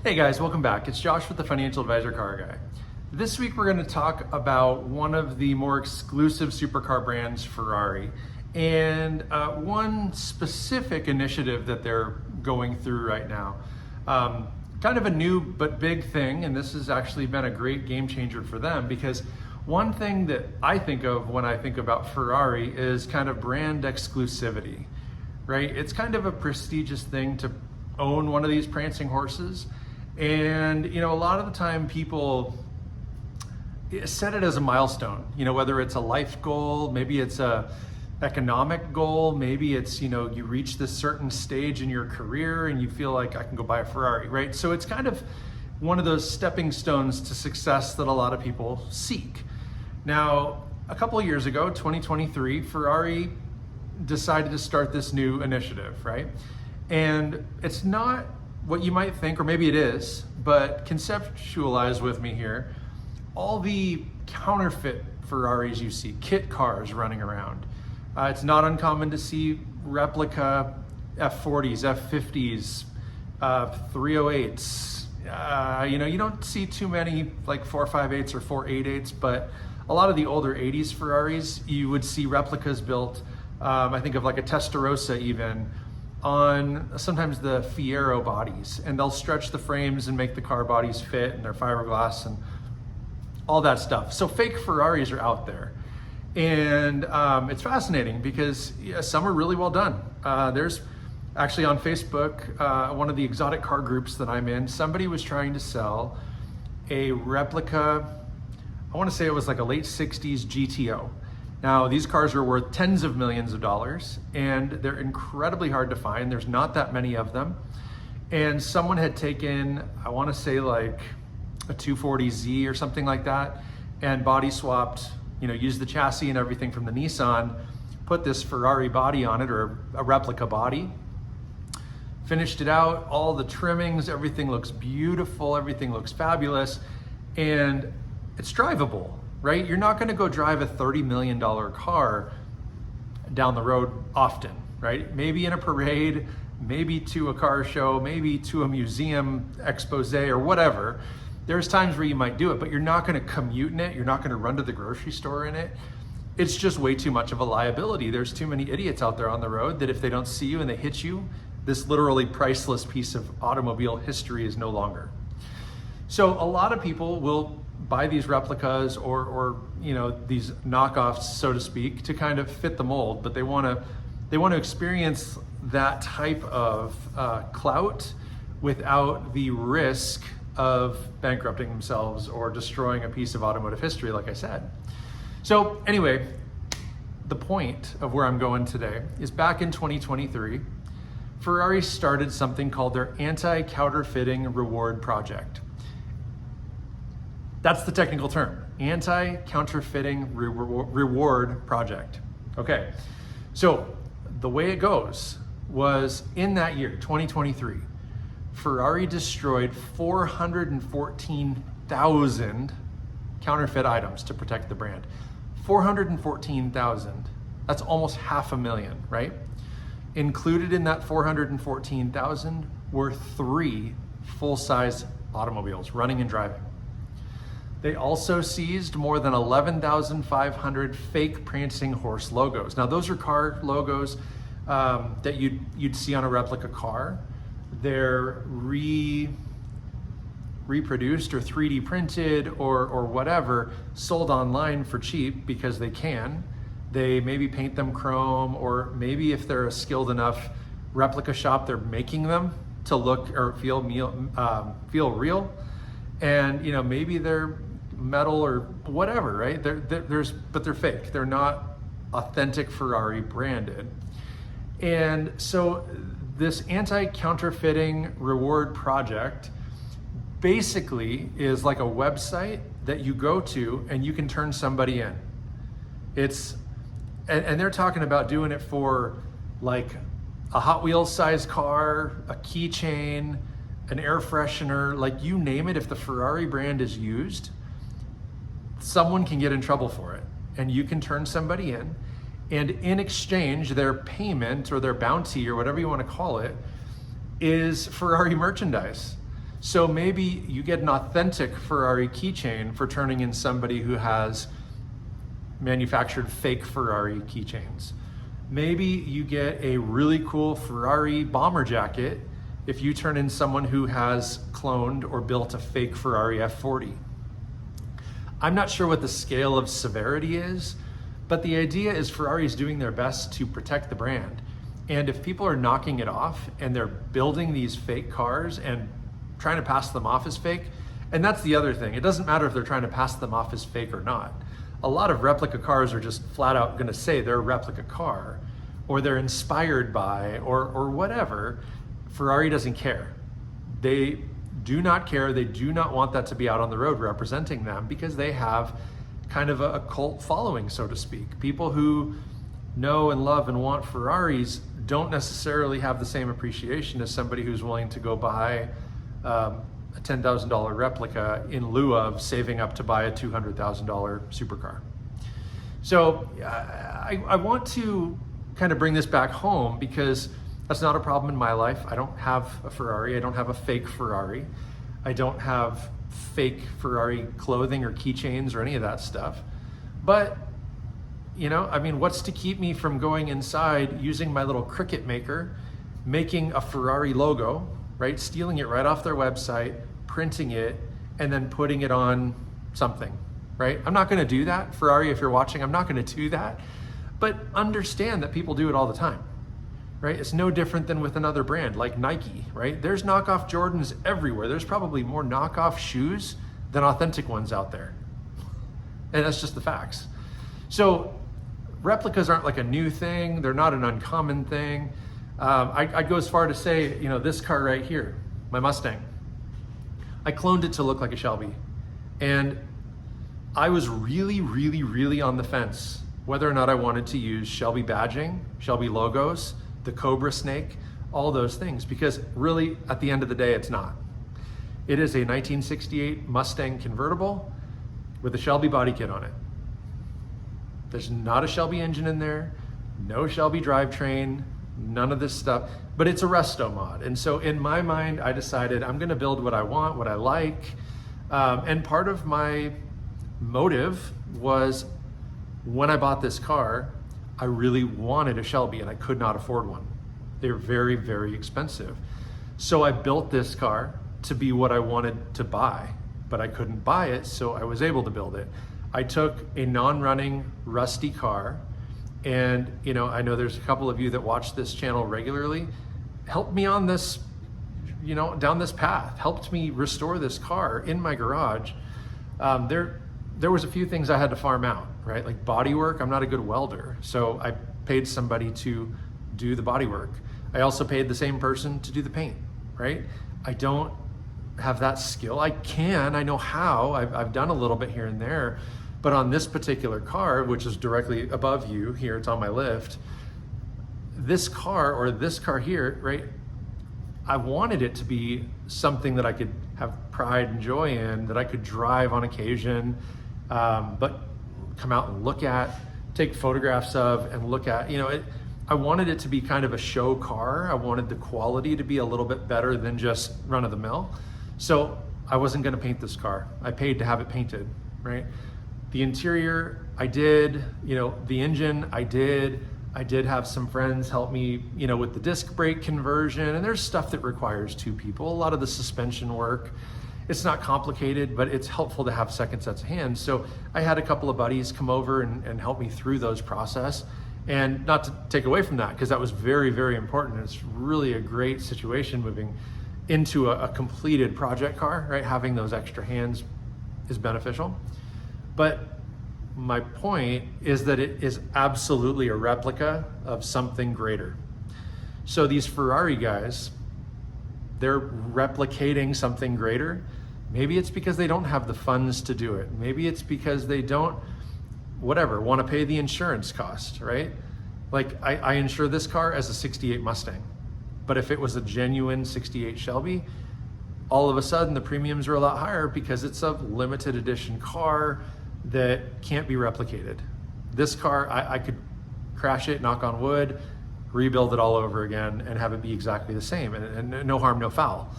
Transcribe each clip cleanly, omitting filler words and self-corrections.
Hey guys, welcome back. It's Josh with the Financial Advisor Car Guy. This week we're going to talk about one of the more exclusive supercar brands, Ferrari, and one specific initiative that they're going through right now. Kind of a new but big thing, and this has actually been a great game changer for them, because one thing that I think of when I think about Ferrari is kind of brand exclusivity, right? It's kind of a prestigious thing to own one of these prancing horses. And, a lot of the time people set it as a milestone, whether it's a life goal, maybe it's a economic goal, maybe it's, you reach this certain stage in your career and you feel like I can go buy a Ferrari, right? So it's kind of one of those stepping stones to success that a lot of people seek. Now, a couple of years ago, 2023, Ferrari decided to start this new initiative, right? And it's not what you might think, or maybe it is, but conceptualize with me here. All the counterfeit Ferraris you see, kit cars running around. It's not uncommon to see replica F40s, F50s, 308s. You don't see too many like 458s or 488s, but a lot of the older 80s Ferraris, you would see replicas built. I think of like a Testarossa even, on sometimes the Fiero bodies, and they'll stretch the frames and make the car bodies fit, and they're fiberglass and all that stuff. So fake Ferraris are out there, and it's fascinating because some are really well done. There's actually on Facebook, one of the exotic car groups that I'm in, somebody was trying to sell a replica, I want to say it was like a late 60s GTO. Now, these cars are worth tens of millions of dollars, and they're incredibly hard to find. There's not that many of them. And someone had taken, I want to say like a 240Z or something like that, and body swapped, used the chassis and everything from the Nissan, put this Ferrari body on it, or a replica body, finished it out, all the trimmings, everything looks beautiful, everything looks fabulous, and it's drivable. Right? You're not going to go drive a $30 million car down the road often, right? Maybe in a parade, maybe to a car show, maybe to a museum expose or whatever. There's times where you might do it, but you're not going to commute in it. You're not going to run to the grocery store in it. It's just way too much of a liability. There's too many idiots out there on the road that if they don't see you and they hit you, this literally priceless piece of automobile history is no longer. So a lot of people will buy these replicas or these knockoffs, so to speak, to kind of fit the mold, but they want to experience that type of clout without the risk of bankrupting themselves or destroying a piece of automotive history, like I said. So anyway, the point of where I'm going today is back in 2023, Ferrari started something called their Anti-Counterfeiting Reward Project. That's the technical term, Anti-Counterfeiting Reward Project. Okay, so the way it goes was in that year, 2023, Ferrari destroyed 414,000 counterfeit items to protect the brand. 414,000, that's almost 500,000, right? Included in that 414,000 were 3 full-size automobiles running and driving. They also seized more than 11,500 fake prancing horse logos. Now, those are car logos that you'd see on a replica car. They're reproduced or 3D printed or whatever, sold online for cheap because they can. They maybe paint them chrome, or maybe if they're a skilled enough replica shop, they're making them to look or feel real. And maybe they're metal or whatever, right? But they're fake. They're not authentic Ferrari branded. And so this anti-counterfeiting reward project basically is like a website that you go to and you can turn somebody in. And they're talking about doing it for like a Hot Wheels sized car, a keychain, an air freshener, like you name it. If the Ferrari brand is used, someone can get in trouble for it, and you can turn somebody in, and in exchange, their payment or their bounty or whatever you want to call it is Ferrari merchandise. So maybe you get an authentic Ferrari keychain for turning in somebody who has manufactured fake Ferrari keychains. Maybe you get a really cool Ferrari bomber jacket if you turn in someone who has cloned or built a fake Ferrari F40. I'm not sure what the scale of severity is, but the idea is Ferrari is doing their best to protect the brand. And if people are knocking it off and they're building these fake cars and trying to pass them off as fake, and that's the other thing, it doesn't matter if they're trying to pass them off as fake or not. A lot of replica cars are just flat out gonna say they're a replica car, or they're inspired by, or whatever. Ferrari doesn't care. They do not care, they do not want that to be out on the road representing them, because they have kind of a cult following, so to speak. People who know and love and want Ferraris don't necessarily have the same appreciation as somebody who's willing to go buy a $10,000 replica in lieu of saving up to buy a $200,000 supercar. So I want to kind of bring this back home, because that's not a problem in my life. I don't have a Ferrari. I don't have a fake Ferrari. I don't have fake Ferrari clothing or keychains or any of that stuff. But, you know, I mean, what's to keep me from going inside, using my little Cricut maker, making a Ferrari logo, right? Stealing it right off their website, printing it, and then putting it on something, right? I'm not gonna do that. Ferrari, if you're watching, I'm not gonna do that. But understand that people do it all the time, right? It's no different than with another brand like Nike, right? There's knockoff Jordans everywhere. There's probably more knockoff shoes than authentic ones out there. And that's just the facts. So replicas aren't like a new thing. They're not an uncommon thing. I'd go as far to say, you know, this car right here, my Mustang, I cloned it to look like a Shelby. And I was really, really, really on the fence whether or not I wanted to use Shelby badging, Shelby logos, the Cobra snake, all those things, because really at the end of the day, it's not. It is a 1968 Mustang convertible with a Shelby body kit on it. There's not a Shelby engine in there, no Shelby drivetrain, none of this stuff, but it's a resto mod. And so in my mind, I decided I'm gonna build what I want, what I like. And part of my motive was, when I bought this car, I really wanted a Shelby and I could not afford one. They're very, very expensive. So I built this car to be what I wanted to buy, but I couldn't buy it, so I was able to build it. I took a non-running, rusty car, and you know, I know there's a couple of you that watch this channel regularly, helped me on this, you know, down this path, helped me restore this car in my garage. There was a few things I had to farm out, right? Like body work, I'm not a good welder, so I paid somebody to do the body work. I also paid the same person to do the paint, right? I don't have that skill. I know how, I've done a little bit here and there, but on this particular car, which is directly above you here, it's on my lift, this car, or this car here, right? I wanted it to be something that I could have pride and joy in, that I could drive on occasion, but come out and look at, take photographs of, and look at, you know, I wanted it to be kind of a show car. I wanted the quality to be a little bit better than just run of the mill. So I wasn't gonna paint this car. I paid to have it painted, right? The interior, I did, you know, the engine, I did have some friends help me, you know, with the disc brake conversion, and there's stuff that requires two people. A lot of the suspension work, it's not complicated, but it's helpful to have second sets of hands. So I had a couple of buddies come over and help me through those process. And not to take away from that, because that was very, very important. It's really a great situation moving into a completed project car, right? Having those extra hands is beneficial. But my point is that it is absolutely a replica of something greater. So these Ferrari guys, they're replicating something greater. Maybe it's because they don't have the funds to do it. Maybe it's because they don't, whatever, want to pay the insurance cost, right? Like I insure this car as a 68 Mustang, but if it was a genuine 68 Shelby, all of a sudden the premiums are a lot higher because it's a limited edition car that can't be replicated. This car, I could crash it, knock on wood, rebuild it all over again and have it be exactly the same, and no harm, no foul.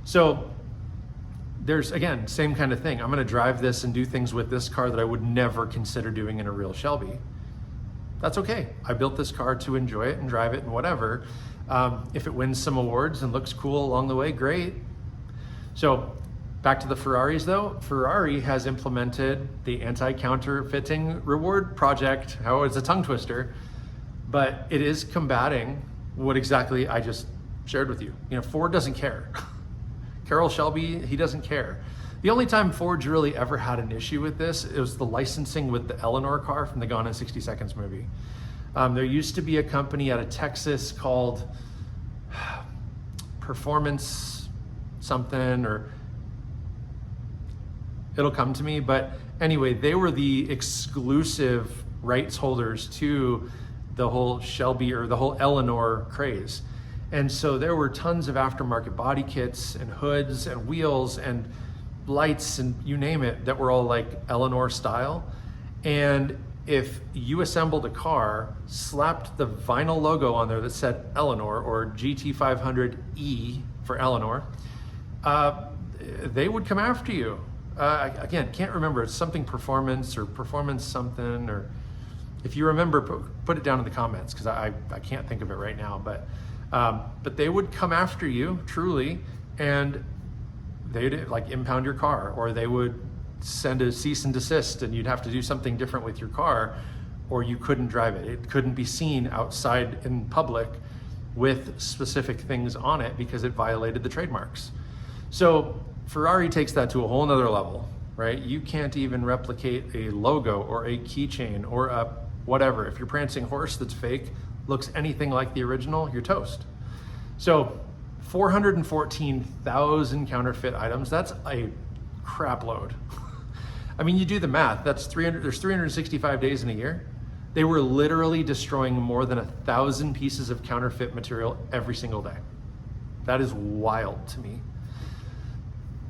So there's, again, same kind of thing. I'm going to drive this and do things with this car that I would never consider doing in a real Shelby. That's okay. I built this car to enjoy it and drive it and whatever. If it wins some awards and looks cool along the way, great. So back to the Ferraris though. Ferrari has implemented the anti-counterfeiting reward project. How it's a tongue twister, but it is combating what exactly I just shared with you. Ford doesn't care. Carroll Shelby, he doesn't care. The only time Ford's really ever had an issue with this, it was the licensing with the Eleanor car from the Gone in 60 Seconds movie. There used to be a company out of Texas called Performance something, or it'll come to me, but anyway, they were the exclusive rights holders to the whole Shelby or the whole Eleanor craze. And so there were tons of aftermarket body kits and hoods and wheels and lights and you name it that were all like Eleanor style. And if you assembled a car, slapped the vinyl logo on there that said Eleanor or GT500E for Eleanor, they would come after you. Again, can't remember. It's something performance or performance something, or if you remember, put it down in the comments because I can't think of it right now. But they would come after you truly, and they'd like impound your car, or they would send a cease and desist, and you'd have to do something different with your car, or you couldn't drive it. It couldn't be seen outside in public with specific things on it because it violated the trademarks. So Ferrari takes that to a whole nother level, right? You can't even replicate a logo or a keychain or a whatever. If your prancing horse that's fake looks anything like the original, you're toast. So 414,000 counterfeit items, that's a crap load. I mean, you do the math, there's 365 days in a year. They were literally destroying more than 1,000 pieces of counterfeit material every single day. That is wild to me.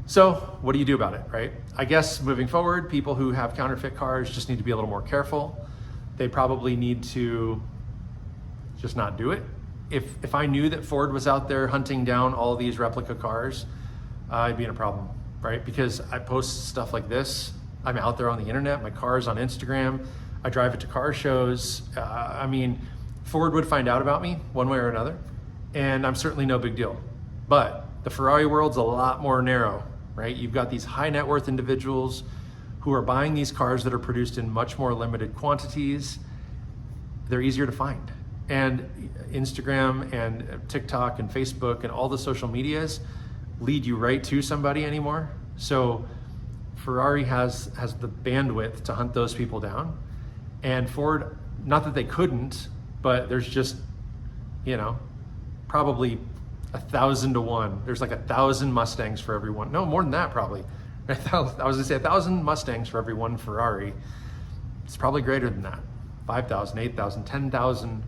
So what do you do about it, right? I guess moving forward, people who have counterfeit cars just need to be a little more careful. They probably need to just not do it. If I knew that Ford was out there hunting down all these replica cars, I'd be in a problem, right? Because I post stuff like this. I'm out there on the internet, my car's on Instagram, I drive it to car shows. I mean, Ford would find out about me one way or another, and I'm certainly no big deal. But the Ferrari world's a lot more narrow, right? You've got these high net worth individuals who are buying these cars that are produced in much more limited quantities. They're easier to find. And Instagram and TikTok and Facebook and all the social medias lead you right to somebody anymore. So Ferrari has the bandwidth to hunt those people down. And Ford, not that they couldn't, but there's just, probably 1,000 to 1. There's like 1,000 Mustangs for everyone. No, more than that probably. I was gonna say 1,000 Mustangs for every one Ferrari. It's probably greater than that. 5,000, 8,000, 10,000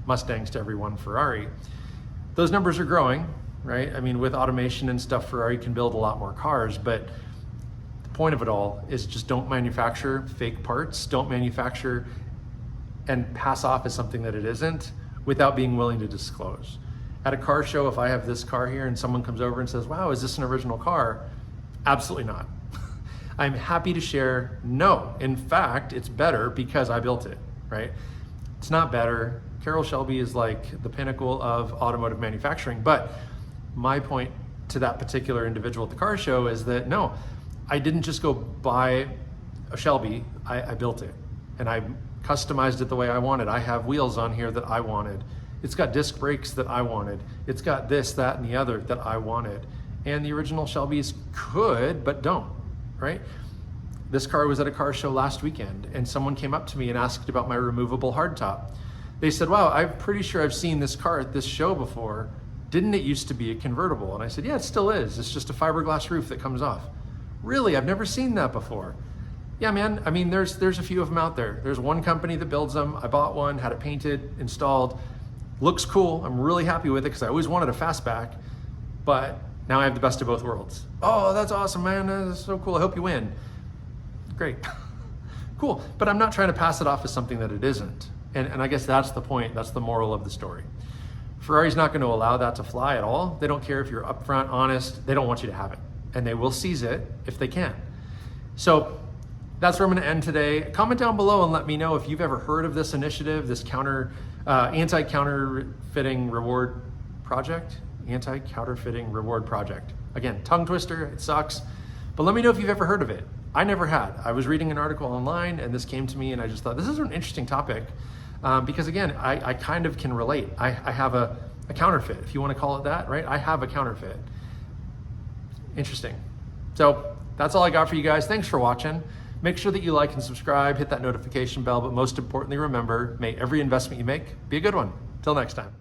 Mustangs to every one Ferrari. Those numbers are growing, right? I mean, with automation and stuff, Ferrari can build a lot more cars, but the point of it all is just don't manufacture fake parts. Don't manufacture and pass off as something that it isn't without being willing to disclose. At a car show, if I have this car here and someone comes over and says, wow, is this an original car? Absolutely not. I'm happy to share, no. In fact, it's better because I built it, right? It's not better. Carroll Shelby is like the pinnacle of automotive manufacturing. But my point to that particular individual at the car show is that no, I didn't just go buy a Shelby, I built it. And I customized it the way I wanted. I have wheels on here that I wanted. It's got disc brakes that I wanted. It's got this, that, and the other that I wanted. And the original Shelbys could, but don't, right? This car was at a car show last weekend, and someone came up to me and asked about my removable hardtop. They said, wow, I'm pretty sure I've seen this car at this show before. Didn't it used to be a convertible? And I said, yeah, it still is. It's just a fiberglass roof that comes off. Really? I've never seen that before. Yeah, man. I mean, there's a few of them out there. There's one company that builds them. I bought one, had it painted, installed. Looks cool. I'm really happy with it because I always wanted a fastback, but now I have the best of both worlds. Oh, that's awesome, man. That's so cool. I hope you win. Great. Cool. But I'm not trying to pass it off as something that it isn't. And I guess that's the point. That's the moral of the story. Ferrari's not going to allow that to fly at all. They don't care if you're upfront, honest. They don't want you to have it. and they will seize it if they can. So that's where I'm going to end today. Comment down below and let me know if you've ever heard of this initiative, this anti-counterfeiting reward project. Anti-counterfeiting reward project. Again, tongue twister, it sucks, but let me know if you've ever heard of it. I never had. I was reading an article online and this came to me and I just thought, this is an interesting topic because again, I kind of can relate. I have a counterfeit, if you want to call it that, right? I have a counterfeit. Interesting. So that's all I got for you guys. Thanks for watching. Make sure that you like and subscribe, hit that notification bell, but most importantly, remember, may every investment you make be a good one. Till next time.